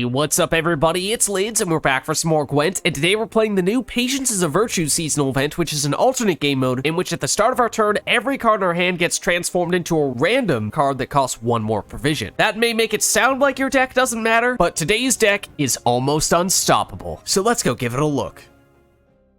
What's up everybody, it's Lids and we're back for some more Gwent, and today we're playing the new Patience is a Virtue seasonal event, which is an alternate game mode in which at the start of our turn, every card in our hand gets transformed into a random card that costs one more provision. That may make it sound like your deck doesn't matter, but today's deck is almost unstoppable. So let's go give it a look.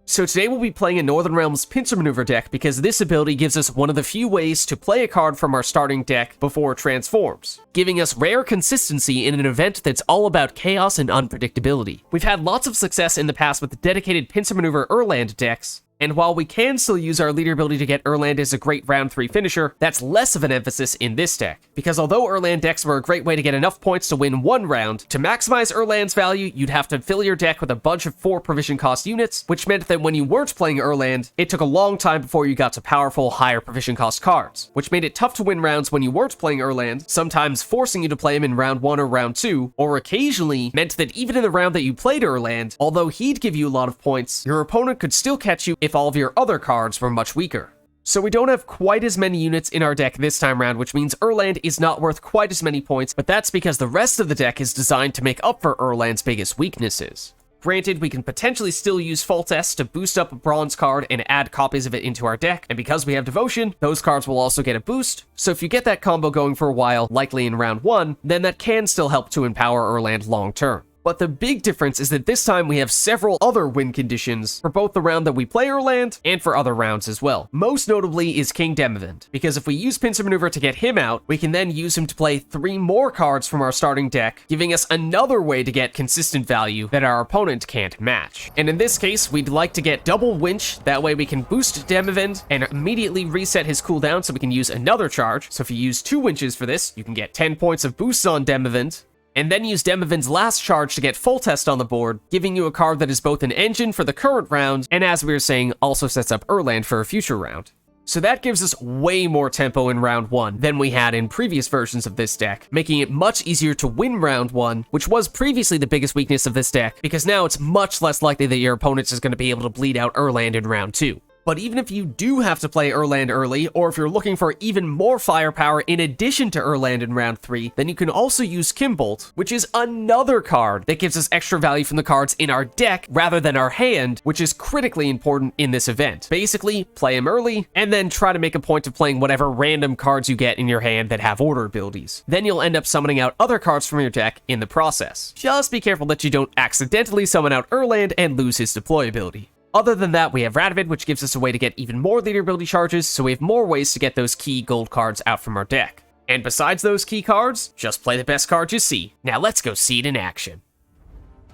So today we'll be playing a Northern Realms Pincer Maneuver deck because this ability gives us one of the few ways to play a card from our starting deck before it transforms, giving us rare consistency in an event that's all about chaos and unpredictability. We've had lots of success in the past with the dedicated Pincer Maneuver Erland decks, and while we can still use our leader ability to get Erland as a great round 3 finisher, that's less of an emphasis in this deck. Because although Erland decks were a great way to get enough points to win one round, to maximize Erland's value, you'd have to fill your deck with a bunch of 4 provision cost units, which meant that when you weren't playing Erland, it took a long time before you got to powerful, higher provision cost cards, which made it tough to win rounds when you weren't playing Erland, sometimes forcing you to play him in round 1 or round 2, or occasionally meant that even in the round that you played Erland, although he'd give you a lot of points, your opponent could still catch you if all of your other cards were much weaker. So we don't have quite as many units in our deck this time around, which means Erland is not worth quite as many points, but that's because the rest of the deck is designed to make up for Erland's biggest weaknesses. Granted, we can potentially still use Foltest to boost up a bronze card and add copies of it into our deck, and because we have Devotion, those cards will also get a boost, so if you get that combo going for a while, likely in round 1, then that can still help to empower Erland long term. But the big difference is that this time we have several other win conditions for both the round that we play Erland and for other rounds as well. Most notably is King Demavend, because if we use Pincer Maneuver to get him out, we can then use him to play 3 more cards from our starting deck, giving us another way to get consistent value that our opponent can't match. And in this case, we'd like to get double Winch, that way we can boost Demavend and immediately reset his cooldown so we can use another charge. So if you use 2 Winches for this, you can get 10 points of boosts on Demavend, and then use Demavend's last charge to get Foltest on the board, giving you a card that is both an engine for the current round, and as we were saying, also sets up Erland for a future round. So that gives us way more tempo in round 1 than we had in previous versions of this deck, making it much easier to win round 1, which was previously the biggest weakness of this deck, because now it's much less likely that your opponent is going to be able to bleed out Erland in round 2. But even if you do have to play Erland early, or if you're looking for even more firepower in addition to Erland in round 3, then you can also use Kimbolt, which is another card that gives us extra value from the cards in our deck rather than our hand, which is critically important in this event. Basically, play him early, and then try to make a point of playing whatever random cards you get in your hand that have order abilities. Then you'll end up summoning out other cards from your deck in the process. Just be careful that you don't accidentally summon out Erland and lose his deployability. Other than that, we have Radovid, which gives us a way to get even more leader ability charges, so we have more ways to get those key gold cards out from our deck. And besides those key cards, just play the best cards you see. Now let's go see it in action.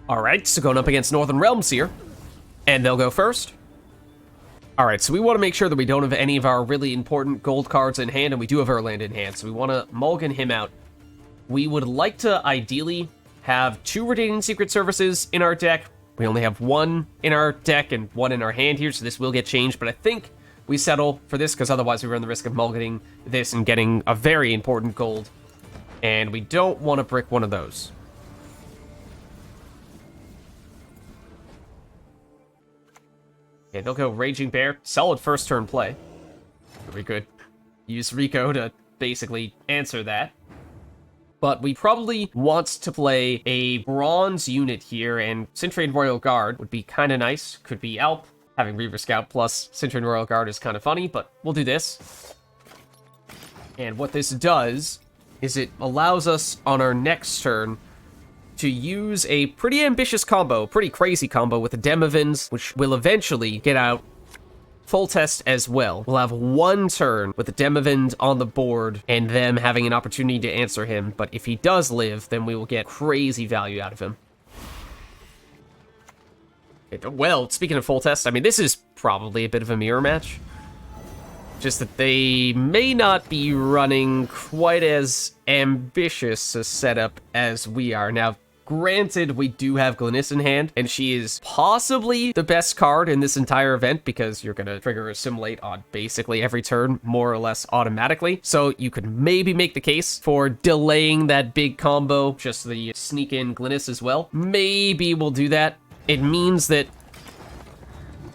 Alright, so going up against Northern Realms here, and they'll go first. Alright, so we want to make sure that we don't have any of our really important gold cards in hand, and we do have Erland in hand, so we want to mulligan him out. We would like to ideally have 2 Redanian Secret Services in our deck. We only have 1 in our deck and 1 in our hand here, so this will get changed, but I think we settle for this because otherwise we run the risk of mulliganing this and getting a very important gold, and we don't want to brick one of those. Okay, they'll go Raging Bear. Solid first turn play. We could use Rico to basically answer that. But we probably want to play a bronze unit here, and Sentry and Royal Guard would be kind of nice. Could be Alp. Having Reaver Scout plus Sentry and Royal Guard is kind of funny, but we'll do this. And what this does is it allows us on our next turn to use a pretty ambitious combo, pretty crazy combo with the Demavends, which will eventually get out Foltest as well. We'll have 1 turn with the Demavend on the board and them having an opportunity to answer him, but if he does live, then we will get crazy value out of him. Well, speaking of Foltest, I mean, this is probably a bit of a mirror match. Just that they may not be running quite as ambitious a setup as we are. Now, granted, we do have Glynis in hand, and she is possibly the best card in this entire event because you're going to trigger Assimilate on basically every turn, more or less automatically. So you could maybe make the case for delaying that big combo, just the sneak in Glynis as well. Maybe we'll do that. It means that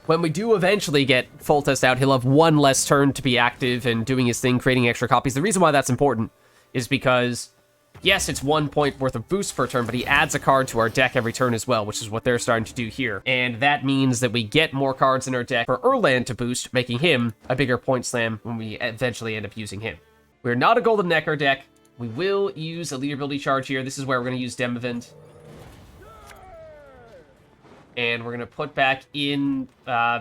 when we do eventually get Foltest out, he'll have 1 less turn to be active and doing his thing, creating extra copies. The reason why that's important is because Yes, it's 1 point worth of boost per turn, but he adds a card to our deck every turn as well, which is what they're starting to do here. And that means that we get more cards in our deck for Erland to boost, making him a bigger point slam when we eventually end up using him. We're not a Golden Necker deck. We will use a leader ability charge here. This is where we're going to use Demavend. And we're going to put back in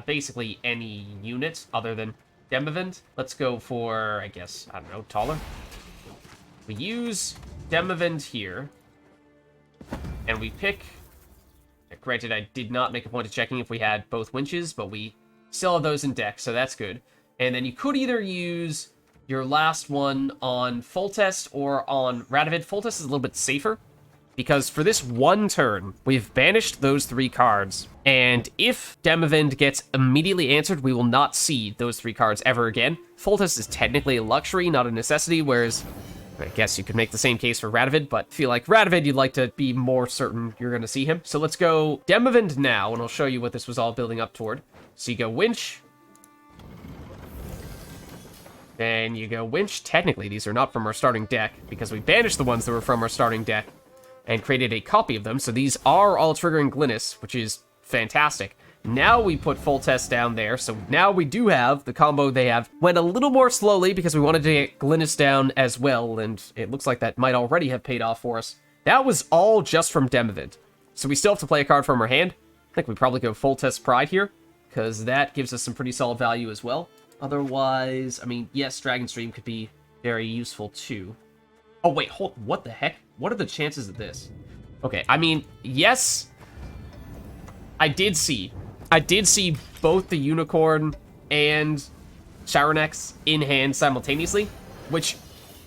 basically any unit other than Demavend. Let's go for, I guess, I don't know, taller. We use Demavend here. And we pick... Granted, I did not make a point of checking if we had both winches, but we still have those in deck, so that's good. And then you could either use your last one on Foltest or on Radovid. Foltest is a little bit safer, because for this one turn, we've banished those 3 cards, and if Demavend gets immediately answered, we will not see those 3 cards ever again. Foltest is technically a luxury, not a necessity, whereas I guess you could make the same case for Radovid, but I feel like Radovid, you'd like to be more certain you're going to see him. So let's go Demavend now, and I'll show you what this was all building up toward. So you go Winch. Then you go Winch. Technically, these are not from our starting deck, because we banished the ones that were from our starting deck and created a copy of them. So these are all triggering Glynis, which is fantastic. Now we put Foltest down there, so now we do have the combo they have. Went a little more slowly because we wanted to get Glynis down as well, and it looks like that might already have paid off for us. That was all just from Demavend. So we still have to play a card from our hand. I think we probably go Foltest Pride here, because that gives us some pretty solid value as well. Otherwise, I mean, yes, Dragon Stream could be very useful too. Oh, wait, hold, what the heck? What are the chances of this? Okay, I mean, yes, I did see both the Unicorn and Sharonex in hand simultaneously, which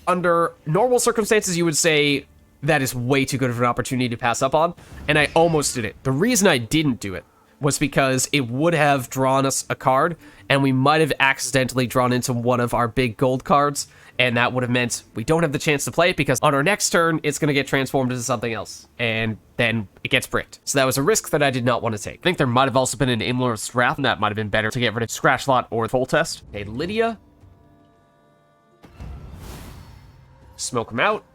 under normal circumstances you would say that is way too good of an opportunity to pass up on, and I almost did it. The reason I didn't do it was because it would have drawn us a card, and we might have accidentally drawn into one of our big gold cards, and that would have meant we don't have the chance to play it, because on our next turn, it's going to get transformed into something else, and then it gets bricked. So that was a risk that I did not want to take. I think there might have also been an Imler's Wrath, and that might have been better to get rid of Scratch Lot or Foltest. Okay, Lydia. Smoke him out.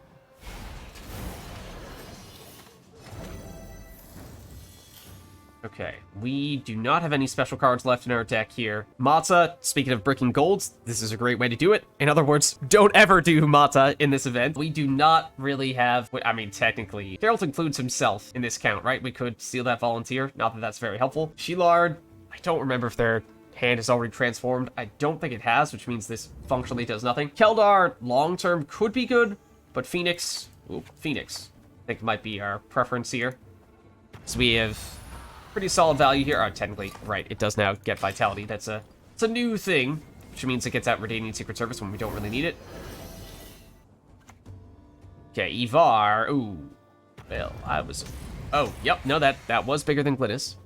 Okay, we do not have any special cards left in our deck here. Mata, speaking of bricking golds, this is a great way to do it. In other words, don't ever do Mata in this event. We do not really have, I mean, technically, Geralt includes himself in this count, right? We could steal that volunteer, not that that's very helpful. Shilard, I don't remember if their hand is already transformed. I don't think it has, which means this functionally does nothing. Keldar, long-term, could be good, but Phoenix, Phoenix, I think might be our preference here. So we have pretty solid value here. Oh, technically, right, it does now get Vitality. It's a new thing, which means it gets out Redanian Secret Service when we don't really need it. Okay, Ivar. Ooh. Well, I was... Oh, yep, no, that was bigger than Glynis.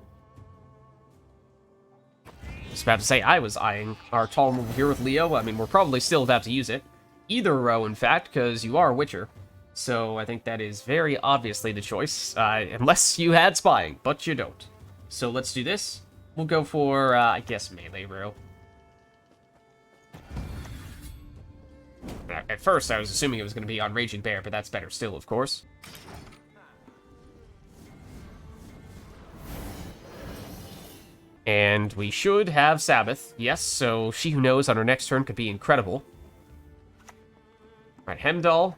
I was about to say, I was eyeing our tall move here with Leo. I mean, we're probably still about to use it. Either row, in fact, because you are a Witcher. So I think that is very obviously the choice, unless you had Spying, but you don't. So let's do this. We'll go for, I guess, melee row. At first, I was assuming it was going to be on Raging Bear, but that's better still, of course. And we should have Sabbath. Yes, so She Who Knows on our next turn could be incredible. Alright, Hemdall.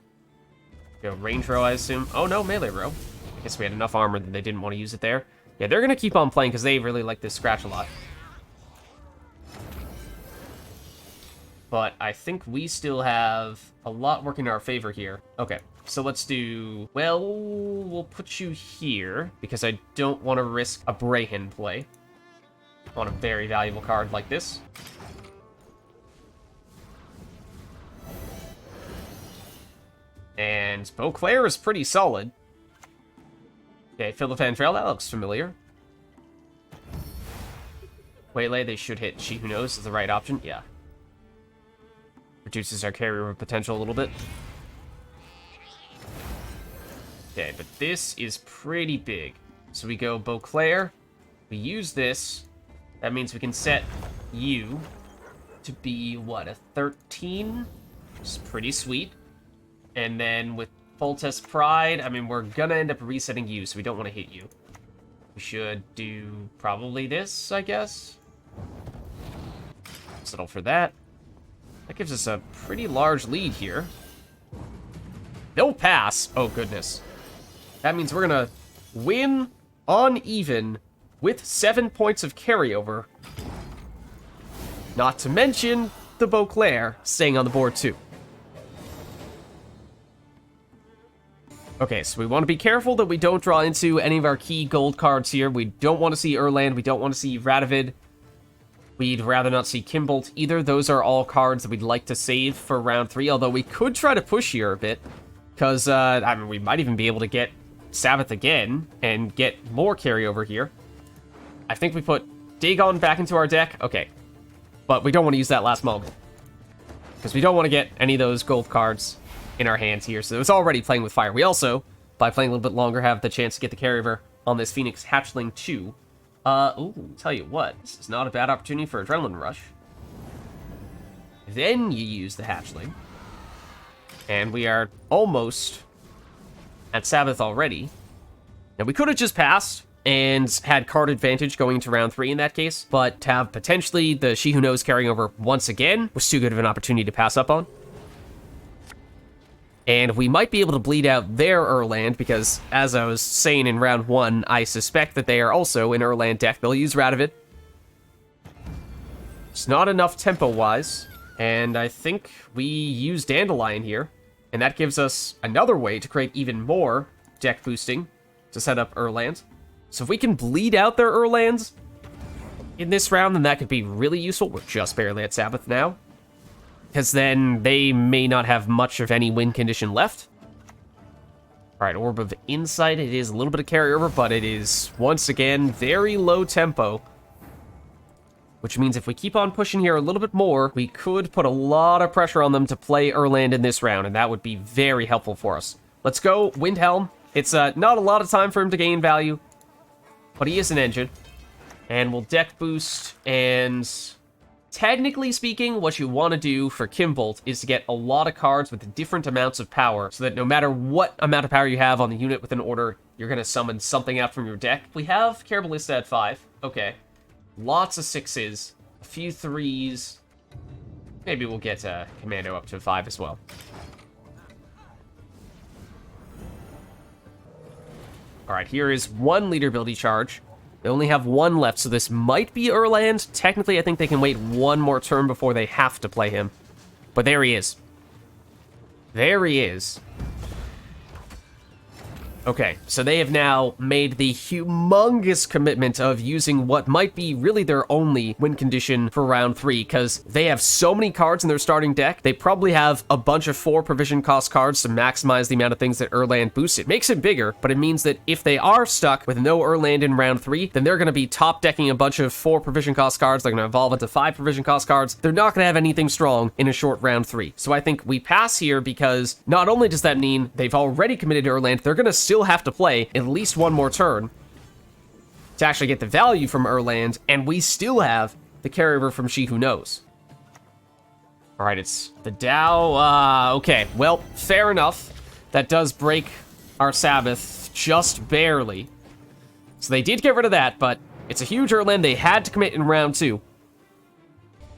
Go range row, I assume. Oh, no, melee row. I guess we had enough armor that they didn't want to use it there. Yeah, they're going to keep on playing because they really like this scratch a lot. But I think we still have a lot working in our favor here. Okay, so let's do... Well, we'll put you here because I don't want to risk a Brayhin play on a very valuable card like this. And Beauclair is pretty solid. Okay, Philippan Trail, that looks familiar. Waylay, they should hit She Who Knows is the right option. Yeah. Reduces our carryover potential a little bit. Okay, but this is pretty big. So we go Beauclair. We use this. That means we can set you to be, what, a 13? Which is pretty sweet. And then with Foltest Pride. I mean, we're gonna end up resetting you, so we don't want to hit you. We should do probably this, I guess. Settle for that. That gives us a pretty large lead here. They'll pass. Oh, goodness. That means we're gonna win uneven with 7 points of carryover. Not to mention the Beauclair staying on the board, too. Okay, so we want to be careful that we don't draw into any of our key gold cards here. We don't want to see Erland. We don't want to see Radovid. We'd rather not see Kimbolt either. Those are all cards that we'd like to save for round 3, although we could try to push here a bit. Because, I mean, we might even be able to get Sabbath again and get more carryover here. I think we put Dagon back into our deck. Okay. But we don't want to use that last moment. Because we don't want to get any of those gold cards in our hands here. So it's already playing with fire. We also, by playing a little bit longer, have the chance to get the carryover on this Phoenix Hatchling too. Ooh, tell you what, this is not a bad opportunity for Adrenaline Rush. Then you use the Hatchling. And we are almost at Sabbath already. Now, we could have just passed and had card advantage going into round 3 in that case, but to have potentially the She Who Knows carrying over once again was too good of an opportunity to pass up on. And we might be able to bleed out their Erland, because, as I was saying in round 1, I suspect that they are also in Erland deck. They'll use Radovid. It's not enough tempo-wise, and I think we use Dandelion here, and that gives us another way to create even more deck boosting to set up Erland. So if we can bleed out their Erlands in this round, then that could be really useful. We're just barely at Sabbath now, because then they may not have much of any win condition left. All right, Orb of Insight. It is a little bit of carryover, but it is, once again, very low tempo. Which means if we keep on pushing here a little bit more, we could put a lot of pressure on them to play Erland in this round, and that would be very helpful for us. Let's go Windhelm. It's not a lot of time for him to gain value, but he is an engine. And we'll deck boost, and technically speaking, what you want to do for Kimbolt is to get a lot of cards with different amounts of power, so that no matter what amount of power you have on the unit with an order, you're going to summon something out from your deck. We have Carroballista at 5. Okay. Lots of 6s, a few 3s. Maybe we'll get Commando up to 5 as well. Alright, here is one leader ability charge. They only have one left, so this might be Erland. Technically, I think they can wait one more turn before they have to play him. But there he is. There he is. Okay, so they have now made the humongous commitment of using what might be really their only win condition for round 3, because they have so many cards in their starting deck. They probably have a bunch of 4 provision cost cards to maximize the amount of things that Erland boosts. It makes it bigger, but it means that if they are stuck with no Erland in round 3, then they're going to be top decking a bunch of 4 provision cost cards. They're going to evolve into 5 provision cost cards. They're not going to have anything strong in a short round 3. So I think we pass here, because not only does that mean they've already committed to Erland, they're going to still have to play at least one more turn to actually get the value from Erland, and we still have the carryover from She Who Knows. All right, it's the Dow. Okay, well, fair enough. That does break our Sabbath just barely. So they did get rid of that, but it's a huge Erland. They had to commit in round 2.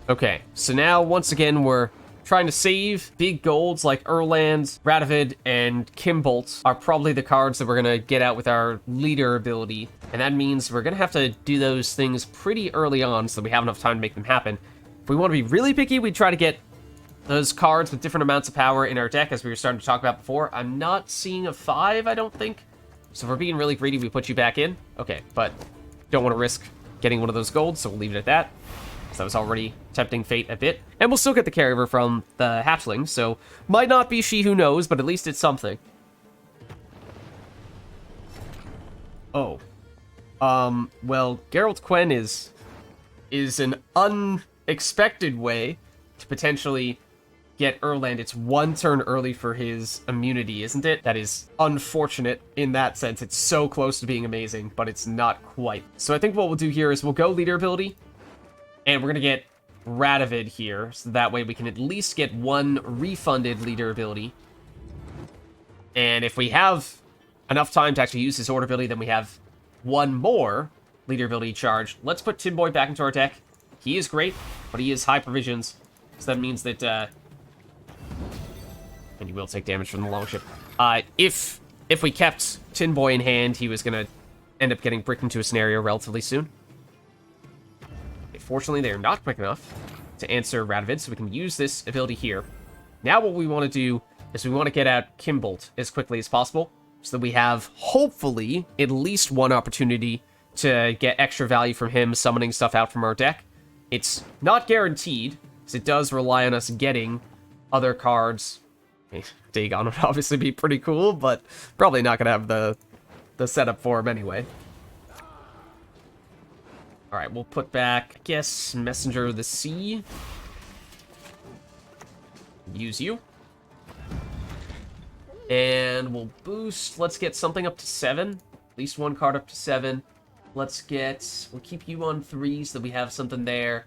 Okay, so now once again we're trying to save big golds like Erland, Radovid, and Kimbolt are probably the cards that we're going to get out with our leader ability. And that means we're going to have to do those things pretty early on so that we have enough time to make them happen. If we want to be really picky, we try to get those cards with different amounts of power in our deck, as we were starting to talk about before. I'm not seeing a 5, I don't think. So if we're being really greedy, we put you back in. Okay, but don't want to risk getting one of those golds, so we'll leave it at that. So that was already tempting fate a bit. And we'll still get the carryover from the hatchling, so might not be She Who Knows, but at least it's something. Oh. Well, Geralt Quen is an unexpected way to potentially get Erland. It's one turn early for his immunity, isn't it? That is unfortunate in that sense. It's so close to being amazing, but it's not quite. So I think what we'll do here is we'll go leader ability, and we're going to get Radovid here, so that way we can at least get one refunded leader ability And if we have enough time to actually use his order ability, then we have one more leader ability charge. Let's put Tin Boy back into our deck. He is great, but he is high provisions. So that means that, and he will take damage from the longship. If we kept Tin Boy in hand, he was going to end up getting bricked into a scenario relatively soon. Okay, fortunately, they are not quick enough to answer Radovid, so we can use this ability here. Now what we want to do is we want to get out Kimbolt as quickly as possible, so that we have, hopefully, at least one opportunity to get extra value from him summoning stuff out from our deck. It's not guaranteed, because it does rely on us getting other cards. Dagon would obviously be pretty cool, but probably not going to have the setup for him anyway. Alright, we'll put back, I guess, Messenger of the Sea. Use you. And we'll boost. Let's get something up to 7. At least one card up to 7. We'll keep you on 3 so that we have something there.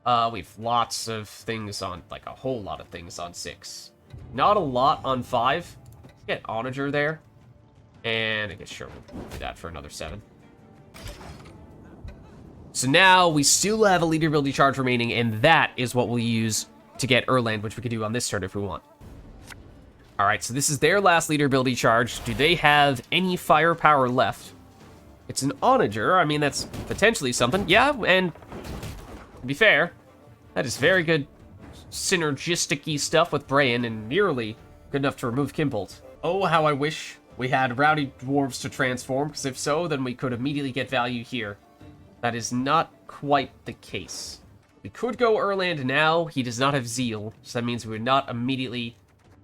We have lots of things on, like a whole lot of things on 6. Not a lot on 5. Let's get Onager there. And I guess, sure, we'll do that for another 7. So now we still have a leader ability charge remaining, and that is what we'll use to get Erland, which we could do on this turn if we want. Alright, so this is their last leader ability charge. Do they have any firepower left? It's an Onager. I mean, that's potentially something. Yeah, and to be fair, that is very good synergistic-y stuff with Brayan, and nearly good enough to remove Kimbolt. Oh, how I wish we had Rowdy Dwarves to transform, because if so, then we could immediately get value here. That is not quite the case. We could go Erland now. He does not have Zeal, so that means we would not immediately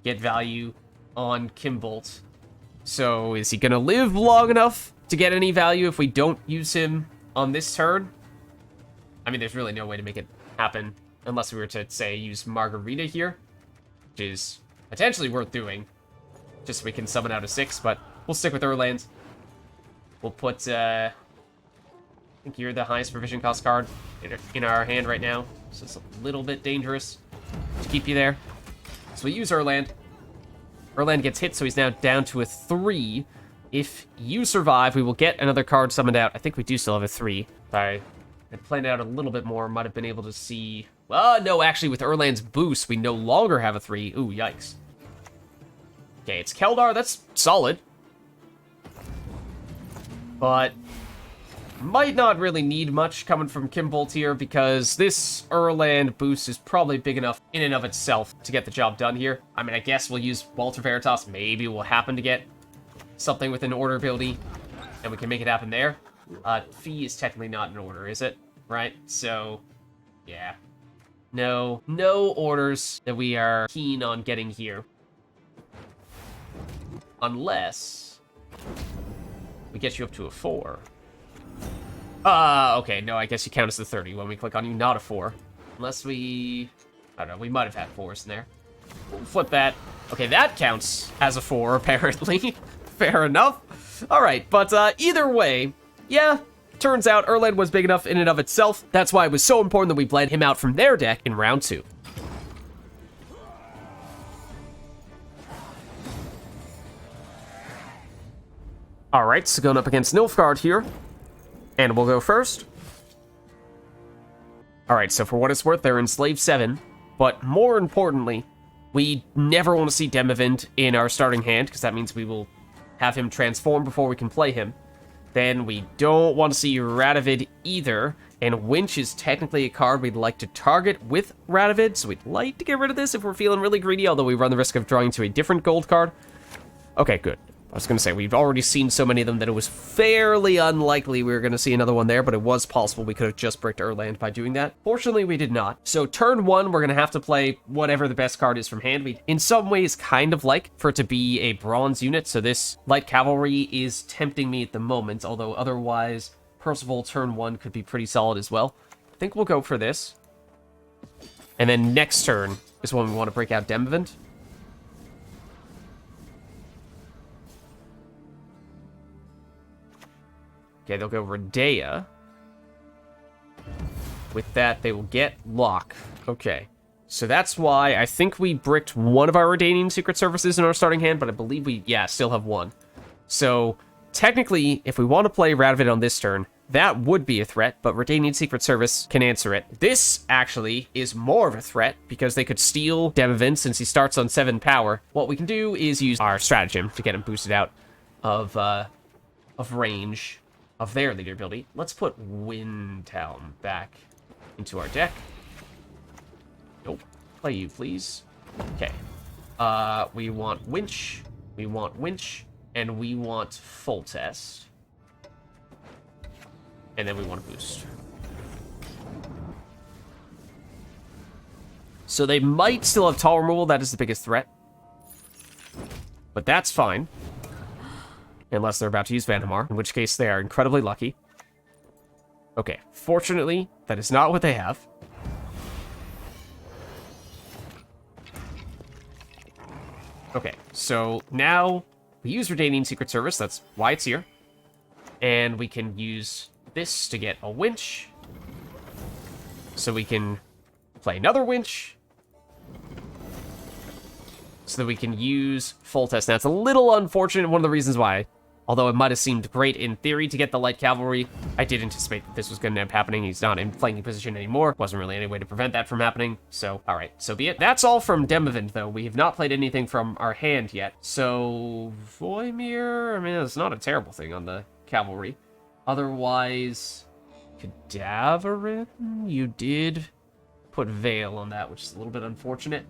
get value on Kimbolt. So is he going to live long enough to get any value if we don't use him on this turn? I mean, there's really no way to make it happen unless we were to, say, use Margarita here, which is potentially worth doing, just so we can summon out a 6, but we'll stick with Erland. We'll put, I think you're the highest provision cost card in our hand right now, so it's a little bit dangerous to keep you there. So we use Erland. Erland gets hit, so he's now down to a 3. If you survive, we will get another card summoned out. I think we do still have a 3. If I had planned out a little bit more, might have been able to see... Well, no, actually, with Erland's boost, we no longer have a 3. Ooh, yikes. Okay, it's Keldar. That's solid. But might not really need much coming from Kimbolt here, because this Erland boost is probably big enough in and of itself to get the job done here. I mean, I guess we'll use Walter Veritas. Maybe we'll happen to get something with an order ability, and we can make it happen there. Fee is technically not an order, is it? Right? So, yeah. No orders that we are keen on getting here. Unless we get you up to a 4. Okay, no, I guess you count as the 30 when we click on you, not a 4. Unless we... I don't know, we might have had 4s in there. We'll flip that. Okay, that counts as a 4, apparently. Fair enough. Alright, but either way, yeah, turns out Erland was big enough in and of itself. That's why it was so important that we bled him out from their deck in round 2. Alright, so going up against Nilfgaard here. And we'll go first. Alright, so for what it's worth, they're Enslave 7. But more importantly, we never want to see Demavend in our starting hand, because that means we will have him transform before we can play him. Then we don't want to see Radovid either. And Winch is technically a card we'd like to target with Radovid, so we'd like to get rid of this if we're feeling really greedy, although we run the risk of drawing to a different gold card. Okay, good. I was going to say, we've already seen so many of them that it was fairly unlikely we were going to see another one there, but it was possible we could have just bricked Erland by doing that. Fortunately, we did not. So turn 1, we're going to have to play whatever the best card is from hand. We, in some ways, kind of like for it to be a bronze unit, so this light cavalry is tempting me at the moment, although otherwise, Percival turn 1 could be pretty solid as well. I think we'll go for this. And then next turn is when we want to break out Demavend. Okay, they'll go Redea. With that, they will get Lock. Okay. So that's why I think we bricked one of our Redanian Secret Services in our starting hand, but I believe we, still have one. So technically, if we want to play Radovid on this turn, that would be a threat, but Redanian Secret Service can answer it. This, actually, is more of a threat, because they could steal Demavend since he starts on 7 power. What we can do is use our stratagem to get him boosted out of range of their leader ability. Let's put Windhelm back into our deck. Nope. Play you, please. Okay. We want Winch, and we want Foltest. And then we want to boost. So they might still have tall removal. That is the biggest threat. But that's fine. Unless they're about to use Vanhamar, in which case they are incredibly lucky. Okay, fortunately, that is not what they have. Okay, so now we use Redanian Secret Service. That's why it's here. And we can use this to get a Winch. So we can play another Winch. So that we can use Foltest. Now, it's a little unfortunate, one of the reasons why. Although it might have seemed great in theory to get the light cavalry, I did anticipate that this was going to end up happening. He's not in flanking position anymore. Wasn't really any way to prevent that from happening. So, alright, so be it. That's all from Demavend, though. We have not played anything from our hand yet. So, Voimir, I mean, it's not a terrible thing on the cavalry. Otherwise, Cadaverin, you did put Veil on that, which is a little bit unfortunate.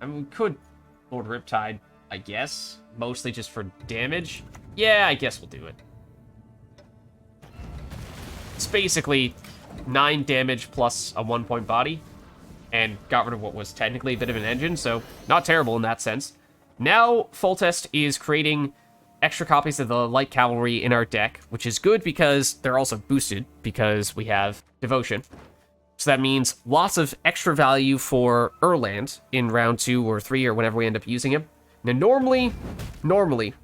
I mean, we could Lord Riptide, I guess. Mostly just for damage. Yeah, I guess we'll do it. It's basically 9 damage plus a 1-point body. And got rid of what was technically a bit of an engine, so not terrible in that sense. Now, Foltest is creating extra copies of the light cavalry in our deck, which is good because they're also boosted because we have Devotion. So that means lots of extra value for Erland in round 2 or 3 or whenever we end up using him. Now, normally,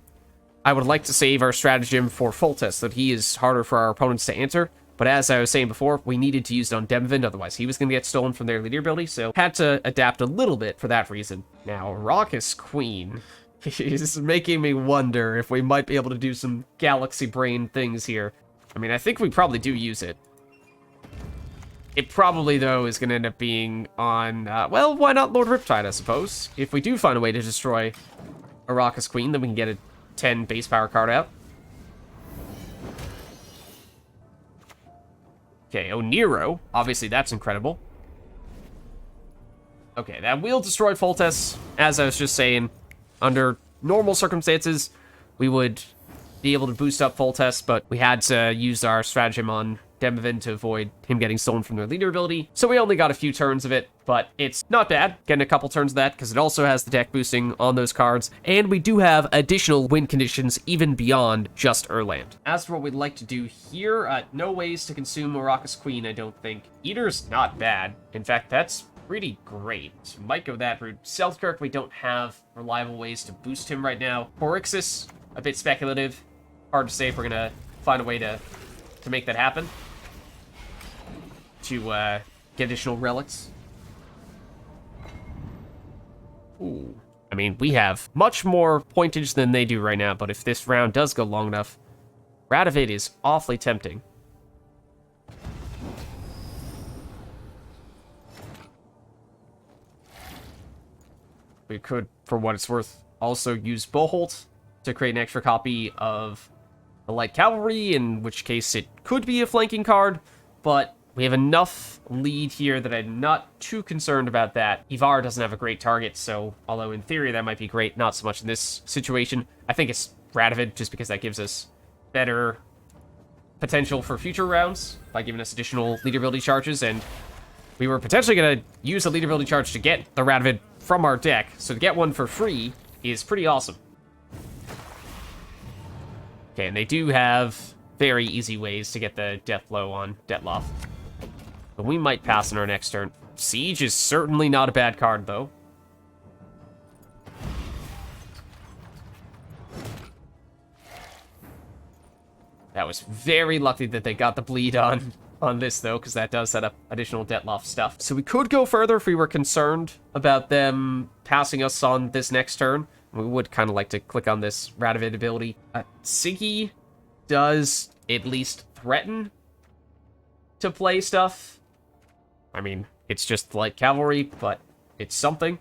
I would like to save our stratagem for Foltest, so that he is harder for our opponents to answer. But as I was saying before, we needed to use it on Demavend, otherwise he was going to get stolen from their leader ability, so had to adapt a little bit for that reason. Now, Raucous Queen is making me wonder if we might be able to do some galaxy brain things here. I mean, I think we probably do use it. It probably, though, is going to end up being on, well, why not Lord Riptide, I suppose? If we do find a way to destroy a Raucous Queen, then we can get a 10 base power card out. Okay, Oniro. Obviously, that's incredible. Okay, that will destroy Foltest. As I was just saying, under normal circumstances, we would be able to boost up Foltest, but we had to use our stratagem on Demavend to avoid him getting stolen from their leader ability. So we only got a few turns of it, but it's not bad getting a couple turns of that because it also has the deck boosting on those cards. And we do have additional win conditions even beyond just Erland. As for what we'd like to do here, no ways to consume a Raucous Queen, I don't think. Eater's not bad. In fact, that's pretty great. So might go that route. Selkirk, we don't have reliable ways to boost him right now. Porixis, a bit speculative. Hard to say if we're gonna find a way to make that happen. To get additional relics. Ooh. I mean, we have much more pointage than they do right now, but if this round does go long enough, Radovid is awfully tempting. We could, for what it's worth, also use Boholt to create an extra copy of the Light Cavalry, in which case it could be a flanking card, but we have enough lead here that I'm not too concerned about that. Ivar doesn't have a great target, so although in theory that might be great, not so much in this situation. I think it's Radovid, just because that gives us better potential for future rounds by giving us additional leader ability charges, and we were potentially going to use a leader ability charge to get the Radovid from our deck, so to get one for free is pretty awesome. Okay, and they do have very easy ways to get the death blow on Detloff. But we might pass on our next turn. Siege is certainly not a bad card, though. That was very lucky that they got the bleed on on this, though, because that does set up additional Detloff stuff. So we could go further if we were concerned about them passing us on this next turn. We would kind of like to click on this Radovid ability. Siggy does at least threaten to play stuff. I mean, it's just like cavalry, but it's something.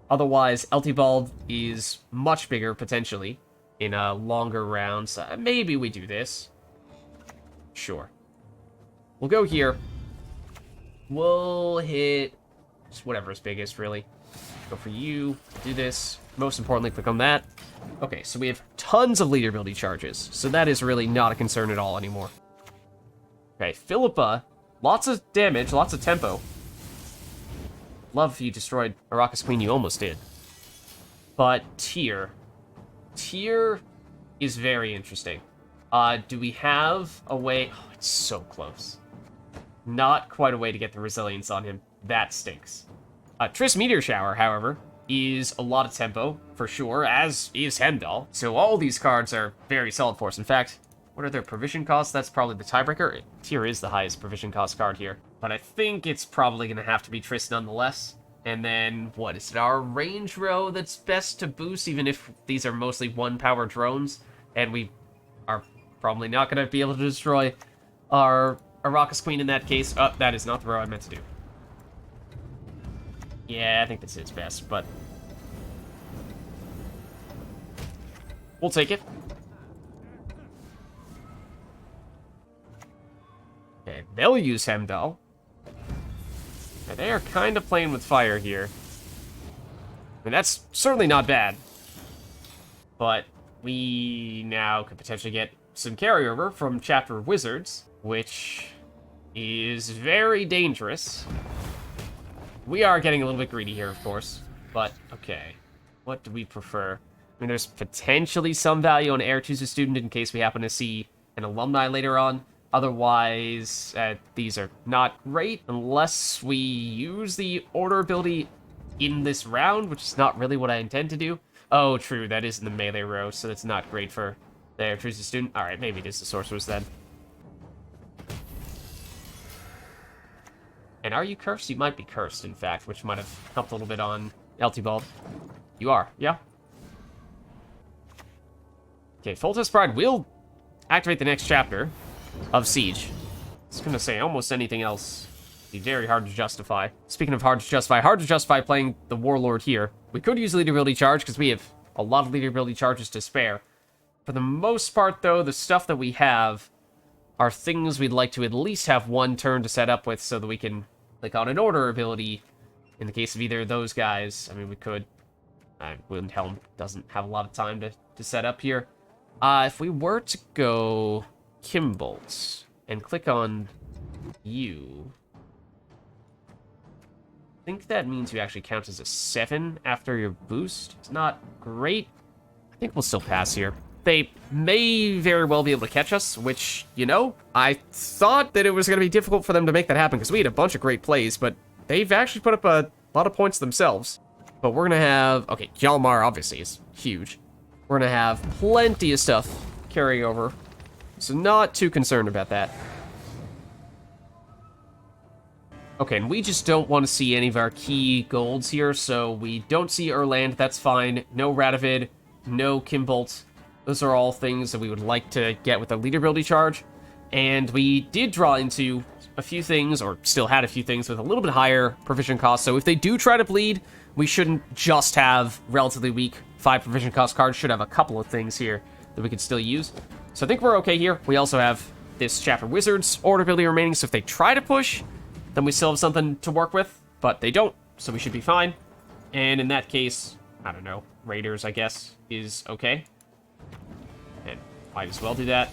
Otherwise, Eltibald is much bigger, potentially, in a longer round. So maybe we do this. Sure. We'll go here. We'll hit just whatever is biggest, really. Go for you. Do this. Most importantly, click on that. Okay, so we have tons of leader ability charges. So that is really not a concern at all anymore. Okay, Philippa. Lots of damage, lots of tempo. Love if you destroyed Arrakis Queen, you almost did. But Tyr. Tyr is very interesting. Do we have a way... Oh, it's so close. Not quite a way to get the resilience on him. That stinks. Triss Meteor Shower, however, is a lot of tempo, for sure, as is Heimdall. So all these cards are very solid for us. In fact, what are their provision costs? That's probably the tiebreaker. Tyr is the highest provision cost card here. But I think it's probably going to have to be Triss nonetheless. And then, what is it? Our range row that's best to boost, even if these are mostly one-power drones. And we are probably not going to be able to destroy our Arrakis Queen in that case. Oh, that is not the row I meant to do. Yeah, I think this is best, but... we'll take it. Okay, they'll use Heimdall. Now, they are kind of playing with fire here. I mean, that's certainly not bad. But we now could potentially get some carryover from Chapter Wizards, which is very dangerous. We are getting a little bit greedy here, of course. But, okay. What do we prefer? I mean, there's potentially some value on Aretuza Student in case we happen to see an alumni later on. Otherwise, these are not great unless we use the order ability in this round, which is not really what I intend to do. Oh, true, that is in the melee row, so that's not great for the Aretuza Student. Alright, maybe it is the Sorceress then. And are you cursed? You might be cursed, in fact, which might have helped a little bit on Eltibald. You are, yeah? Okay, Foltest Pride will activate the next chapter of Siege. I was gonna say, almost anything else would be very hard to justify. Speaking of hard to justify playing the Warlord here. We could use leader ability charge, because we have a lot of leader ability charges to spare. For the most part, though, the stuff that we have are things we'd like to at least have one turn to set up with so that we can click on an order ability. In the case of either of those guys, I mean, we could... Wilhelm doesn't have a lot of time to set up here. If we were to go Kimbolt and click on you, I think that means you actually count as a 7 after your boost. It's not great. I think we'll still pass here. They may very well be able to catch us, which, you know, I thought that it was going to be difficult for them to make that happen because we had a bunch of great plays, but they've actually put up a lot of points themselves. But we're going to have... Okay, Hjalmar obviously is huge. We're going to have plenty of stuff carry over, so not too concerned about that. Okay, and we just don't want to see any of our key golds here, so we don't see Erland, that's fine. No Radovid, no Kimbolt. Those are all things that we would like to get with a leader ability charge. And we did draw into a few things, or still had a few things, with a little bit higher provision cost. So if they do try to bleed, we shouldn't just have relatively weak 5 provision cost cards. Should have a couple of things here that we could still use. So I think we're okay here. We also have this Chapter Wizards order ability remaining, so if they try to push, then we still have something to work with, but they don't, so we should be fine. And in that case, I don't know, Raiders, I guess, is okay. And might as well do that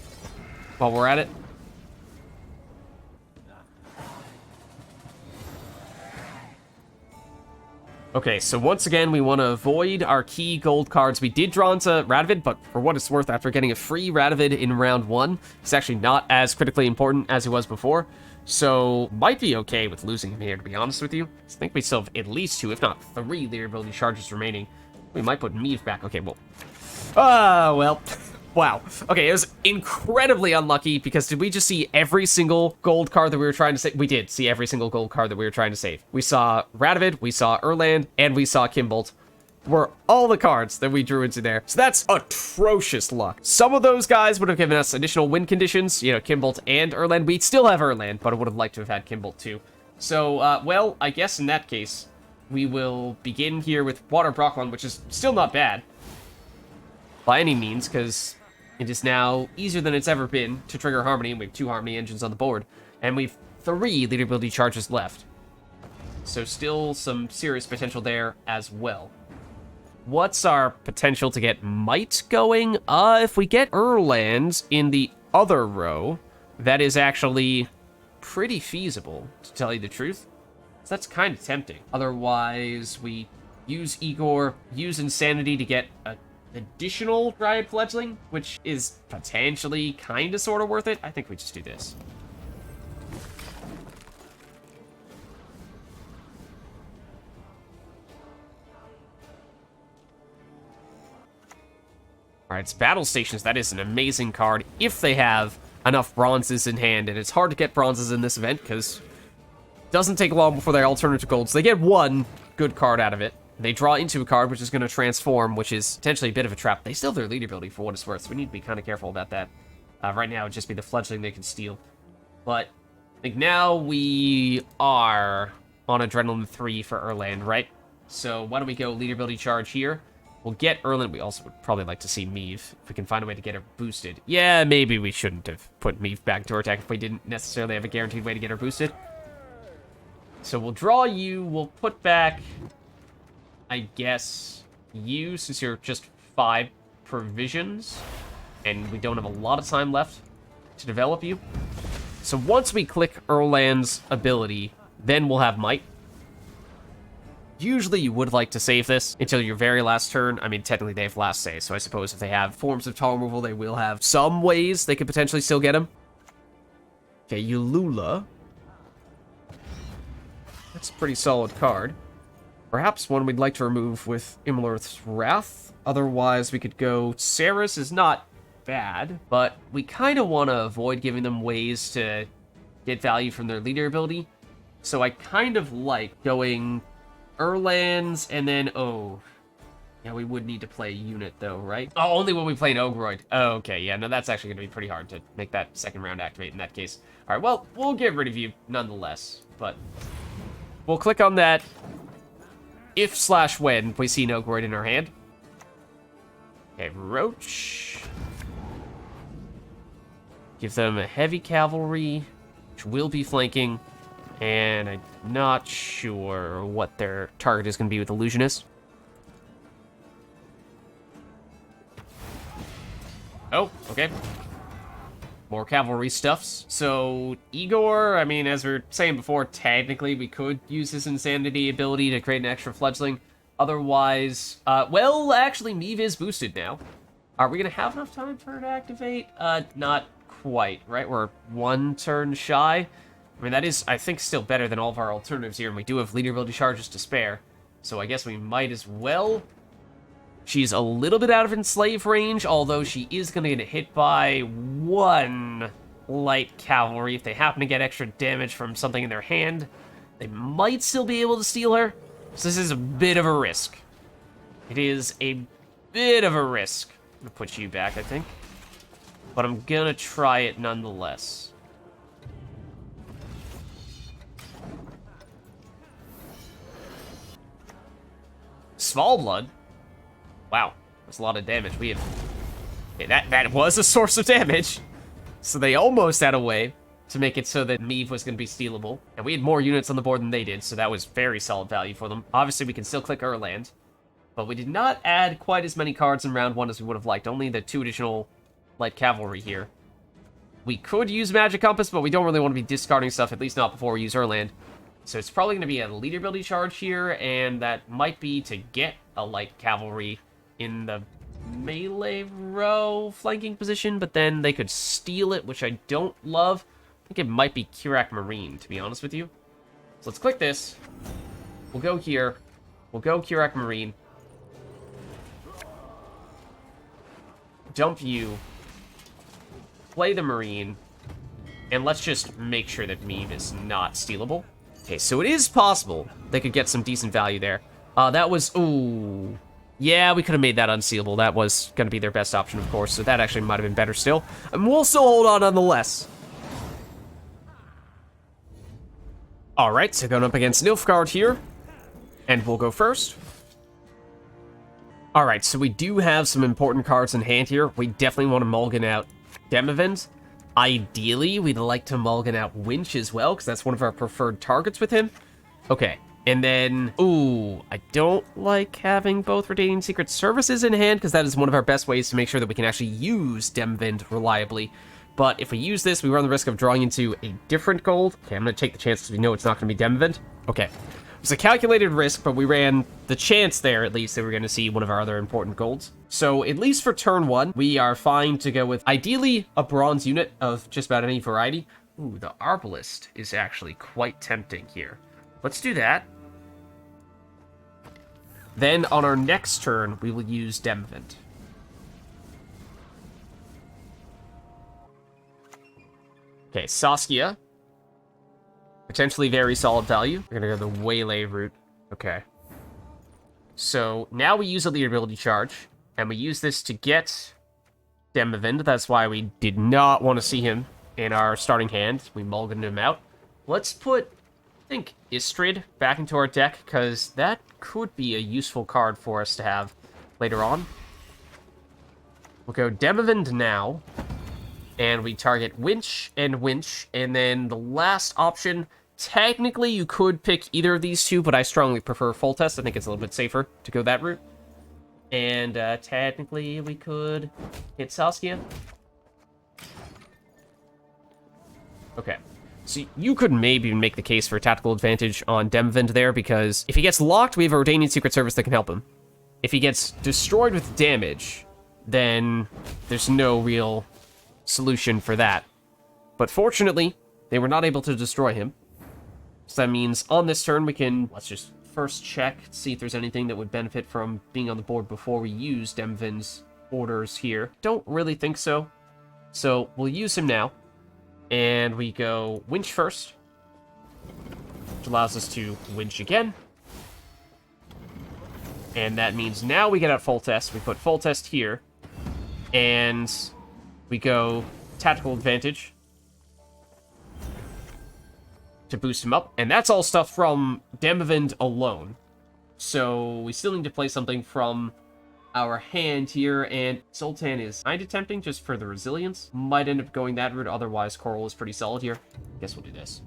while we're at it. Okay, so once again, we want to avoid our key gold cards. We did draw into Radovid, but for what it's worth, after getting a free Radovid in round 1, he's actually not as critically important as he was before. So, might be okay with losing him here, to be honest with you. I think we still have at least 2, if not 3, leader ability charges remaining. We might put Meave back. Okay, well. Well. Wow. Okay, it was incredibly unlucky because did we just see every single gold card that we were trying to save? We did see every single gold card that we were trying to save. We saw Radovid, we saw Erland, and we saw Kimbolt. Were all the cards that we drew into there. So that's atrocious luck. Some of those guys would have given us additional win conditions, you know, Kimbolt and Erland. We still have Erland, but I would have liked to have had Kimbolt too. So, well, I guess in that case, we will begin here with Water Brocklon, which is still not bad by any means, because it is now easier than it's ever been to trigger Harmony, and we have 2 Harmony engines on the board, and we've 3 leader ability charges left. So still some serious potential there as well. What's our potential to get Might going? If we get Erland in the other row, that is actually pretty feasible, to tell you the truth. So that's kind of tempting. Otherwise, we use Igor, use Insanity to get an additional Dryad Fledgling, which is potentially kind of sort of worth it. I think we just do this. Alright, it's Battle Stations. That is an amazing card if they have enough bronzes in hand, and it's hard to get bronzes in this event because it doesn't take long before they all turn into gold. So they get 1 good card out of it. They draw into a card, which is going to transform, which is potentially a bit of a trap. They still have their lead ability for what it's worth, so we need to be kind of careful about that. Right now, it would just be the Fledgling they can steal. But I think now we are on Adrenaline 3 for Erland, right? So why don't we go lead ability charge here? We'll get Erland. We also would probably like to see Meave, if we can find a way to get her boosted. Yeah, maybe we shouldn't have put Meave back to her attack if we didn't necessarily have a guaranteed way to get her boosted. So we'll draw you. We'll put back, I guess, you, since you're just 5 provisions, and we don't have a lot of time left to develop you. So once we click Erland's ability, then we'll have Might. Usually you would like to save this until your very last turn. I mean, technically they have last say, so I suppose if they have forms of tar removal, they will have some ways they could potentially still get him. Okay, Ulula. That's a pretty solid card. Perhaps one we'd like to remove with Imlerth's Wrath. Otherwise, we could go... Saris is not bad, but we kind of want to avoid giving them ways to get value from their leader ability. So I kind of like going... Erland's, and then, oh, yeah, we would need to play a unit, though, right? Oh, only when we play an Ogroid. Oh, okay, yeah, no, that's actually going to be pretty hard to make that second round activate in that case. All right, well, we'll get rid of you nonetheless, but we'll click on that if/when we see an Ogroid in our hand. Okay, Roach. Give them a heavy cavalry, which will be flanking. And I'm not sure what their target is going to be with Illusionist. Oh, okay. More cavalry stuffs. So, Igor, I mean, as we were saying before, technically we could use his Insanity ability to create an extra Fledgling. Otherwise, well, actually, Meave is boosted now. Are we going to have enough time for her to activate? Not quite, right? We're 1 turn shy. I mean, that is, I think, still better than all of our alternatives here, and we do have leader ability charges to spare, so I guess we might as well. She's a little bit out of Enslave range, although she is going to get hit by 1 light cavalry. If they happen to get extra damage from something in their hand, they might still be able to steal her, so this is a bit of a risk. It is a bit of a risk. I'm going to put you back, I think, but I'm going to try it nonetheless. Svalblood? Wow, that's a lot of damage. We have... Okay, that was a source of damage. So they almost had a way to make it so that Meave was going to be stealable. And we had more units on the board than they did, so that was very solid value for them. Obviously, we can still click Erland. But we did not add quite as many cards in round 1 as we would have liked. Only the 2 additional light cavalry here. We could use Magic Compass, but we don't really want to be discarding stuff, at least not before we use Erland. So it's probably going to be a leader ability charge here, and that might be to get a light cavalry in the melee row flanking position, but then they could steal it, which I don't love. I think it might be Kerrack Marine, to be honest with you. So let's click this. We'll go here. We'll go Kerrack Marine. dump you, play the Marine, and let's just make sure that meme is not stealable. Okay, so it is possible they could get some decent value there. That was, ooh. Yeah, we could have made that unsealable. That was going to be their best option, of course, so that actually might have been better still. And we'll still hold on nonetheless. Alright, so going up against Nilfgaard here. And we'll go first. Alright, so we do have some important cards in hand here. We definitely want to mulligan out Demavend. Ideally, we'd like to mulligan out Winch as well, because that's one of our preferred targets with him. Okay, and then, ooh, I don't like having both Redanian Secret Services in hand, because that is one of our best ways to make sure that we can actually use Demavend reliably. But if we use this, we run the risk of drawing into a different gold. Okay, I'm going to take the chance because we know it's not going to be Demavend. Okay. It was a calculated risk, but we ran the chance there, at least, that we're going to see one of our other important golds. So, at least for turn 1, we are fine to go with, ideally, a bronze unit of just about any variety. Ooh, the Carroballista is actually quite tempting here. Let's do that. Then, on our next turn, we will use Demavend. Okay, Saskia. Potentially very solid value. We're gonna go the Waylay route. Okay. So, now we use a lead ability charge, and we use this to get Demavend. That's why we did not want to see him in our starting hand. We mulliganed him out. Let's put, I think, Istrid back into our deck, because that could be a useful card for us to have later on. We'll go Demavend now. And we target Winch, and then the last option, technically you could pick either of these two, but I strongly prefer Foltest. I think it's a little bit safer to go that route. And technically we could hit Saskia. Okay, so you could maybe make the case for a tactical advantage on Demavend there, because if he gets locked, we have a Redanian Secret Service that can help him. If he gets destroyed with damage, then there's no real solution for that. But fortunately, they were not able to destroy him. So that means on this turn we can, let's just first check, see if there's anything that would benefit from being on the board before we use Demavend's orders here. Don't really think so. So we'll use him now. And we go Winch first, which allows us to Winch again. And that means now we get out Foltest. We put Foltest here. And we go tactical advantage to boost him up. And that's all stuff from Demavend alone. So we still need to play something from our hand here. And Zoltan is kind of tempting just for the resilience. Might end up going that route. Otherwise, Coral is pretty solid here. Guess we'll do this.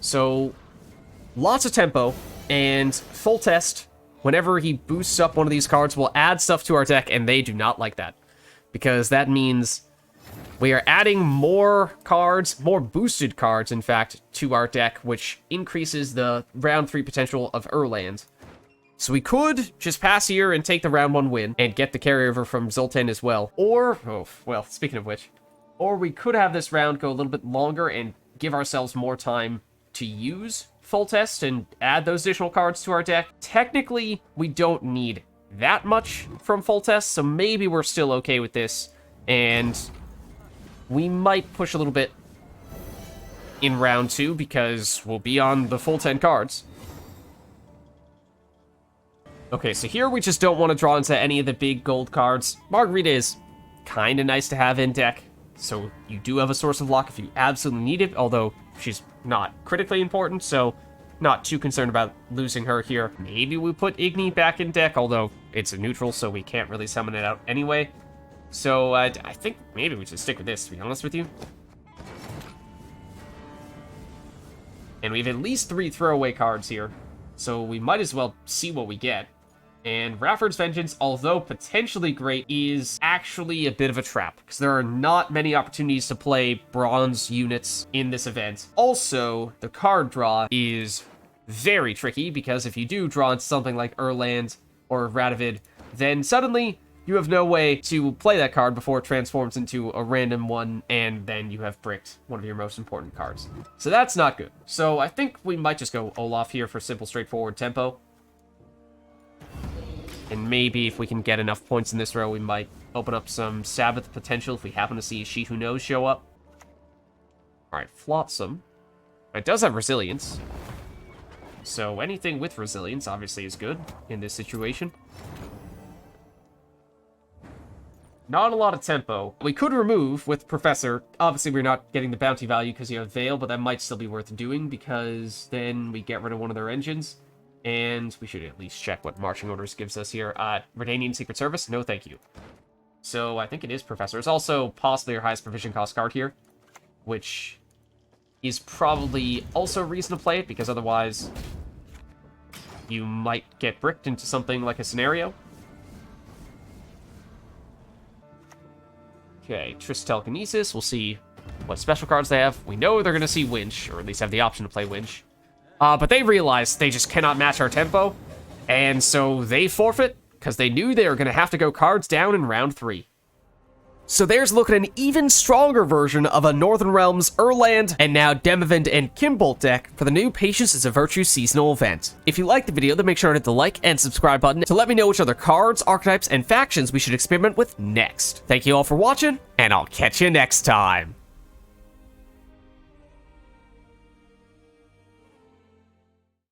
So lots of tempo. And Foltest, whenever he boosts up one of these cards, will add stuff to our deck, and they do not like that. Because that means we are adding more cards, more boosted cards, in fact, to our deck, which increases the round 3 potential of Erland. So we could just pass here and take the round 1 win, and get the carryover from Zoltan as well. Or, oh, well, speaking of which, or we could have this round go a little bit longer and give ourselves more time to use Foltest and add those additional cards to our deck. Technically, we don't need that much from Foltest, so maybe we're still okay with this, and we might push a little bit in round 2 because we'll be on the full 10 cards. Okay, so here we just don't want to draw into any of the big gold cards. Margarita is kind of nice to have in deck, so you do have a source of luck if you absolutely need it, although she's not critically important, so not too concerned about losing her here. Maybe we put Igni back in deck, although it's a neutral, so we can't really summon it out anyway. So I think maybe we should stick with this, to be honest with you. And we have at least 3 throwaway cards here, so we might as well see what we get. And Rafford's Vengeance, although potentially great, is actually a bit of a trap, because there are not many opportunities to play bronze units in this event. Also, the card draw is very tricky, because if you do draw into something like Erland or Radovid, then suddenly you have no way to play that card before it transforms into a random one, and then you have bricked one of your most important cards. So that's not good. So I think we might just go Olaf here for simple, straightforward tempo. And maybe if we can get enough points in this row, we might open up some Sabbath potential if we happen to see a She Who Knows show up. Alright, Flotsam. It does have resilience. So anything with resilience obviously is good in this situation. Not a lot of tempo. We could remove with Professor. Obviously, we're not getting the bounty value because you have Veil, but that might still be worth doing because then we get rid of one of their engines. And we should at least check what Marching Orders gives us here. Redanian Secret Service? No, thank you. So I think it is Professor. It's also possibly your highest provision cost card here, which is probably also a reason to play it, because otherwise you might get bricked into something like a scenario. Okay, Triss Telekinesis. We'll see what special cards they have. We know they're going to see Winch, or at least have the option to play Winch. But they realize they just cannot match our tempo, and so they forfeit, because they knew they were going to have to go cards down in round 3. So there's a look at an even stronger version of a Northern Realms, Erland, and now Demavend and Kimbolt deck for the new Patience is a Virtue seasonal event. If you liked the video, then make sure to hit the like and subscribe button to let me know which other cards, archetypes, and factions we should experiment with next. Thank you all for watching, and I'll catch you next time.